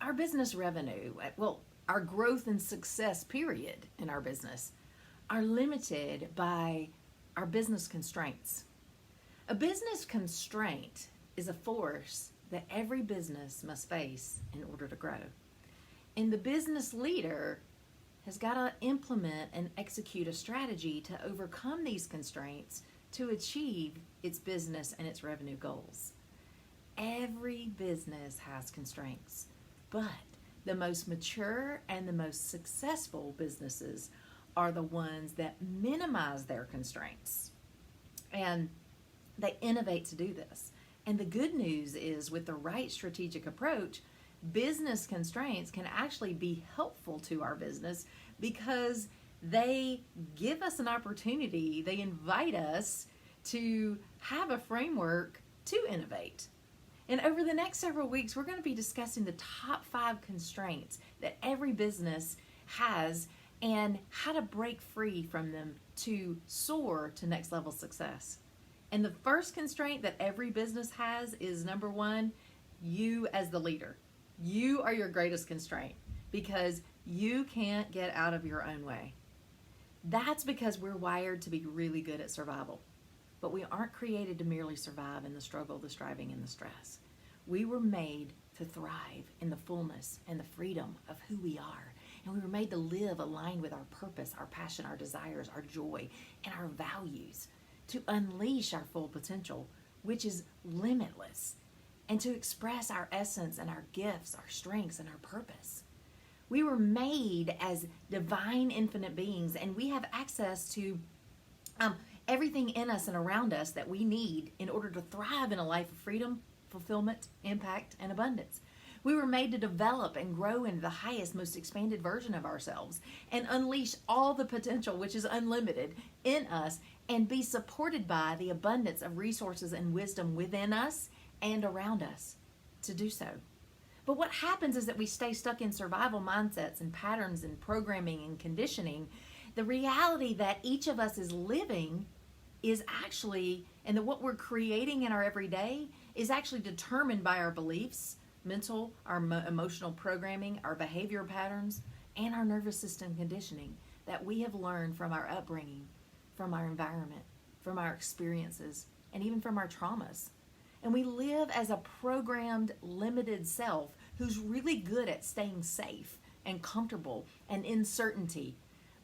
our business revenue, well, our growth and success, period, in our business, are limited by our business constraints. A business constraint is a force that every business must face in order to grow. And the business leader has got to implement and execute a strategy to overcome these constraints to achieve its business and its revenue goals. Every business has constraints, but the most mature and the most successful businesses are the ones that minimize their constraints. And they innovate to do this. And the good news is, with the right strategic approach, business constraints can actually be helpful to our business because they give us an opportunity, they invite us to have a framework to innovate. And over the next several weeks, we're going to be discussing the top 5 constraints that every business has and how to break free from them to soar to next level success. And the first constraint that every business has is, number 1, you as the leader. You are your greatest constraint because you can't get out of your own way. That's because we're wired to be really good at survival. But we aren't created to merely survive in the struggle, the striving, and the stress. We were made to thrive in the fullness and the freedom of who we are. And we were made to live aligned with our purpose, our passion, our desires, our joy, and our values, to unleash our full potential, which is limitless, and to express our essence and our gifts, our strengths, and our purpose. We were made as divine, infinite beings, and we have access to everything in us and around us that we need in order to thrive in a life of freedom, fulfillment, impact, and abundance. We were made to develop and grow into the highest, most expanded version of ourselves and unleash all the potential, which is unlimited, in us, and be supported by the abundance of resources and wisdom within us and around us to do so. But what happens is that we stay stuck in survival mindsets and patterns and programming and conditioning. The reality that each of us is living is actually, and that what we're creating in our everyday is actually determined by our beliefs, mental, our emotional programming, our behavior patterns, and our nervous system conditioning that we have learned from our upbringing, from our environment, from our experiences, and even from our traumas. And we live as a programmed, limited self who's really good at staying safe and comfortable and in certainty.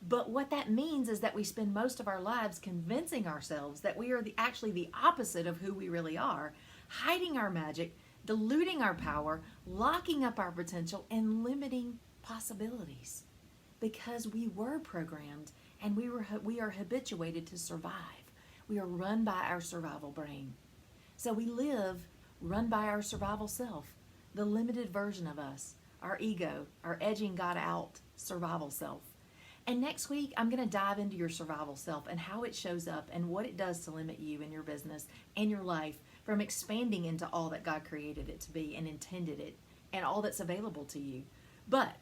But what that means is that we spend most of our lives convincing ourselves that we are actually the opposite of who we really are, hiding our magic, diluting our power, locking up our potential, and limiting possibilities. Because we were programmed and we are habituated to survive. We are run by our survival brain. So we live run by our survival self, the limited version of us, our ego, our edging God out survival self. And next week, I'm going to dive into your survival self and how it shows up and what it does to limit you and your business and your life from expanding into all that God created it to be and intended it and all that's available to you. But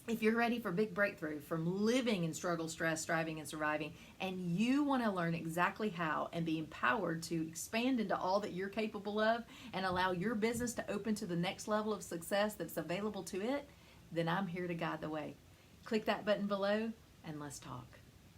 if you're ready for big breakthrough from living in struggle, stress, striving, and surviving, and you want to learn exactly how and be empowered to expand into all that you're capable of and allow your business to open to the next level of success that's available to it, then I'm here to guide the way. Click that button below and let's talk.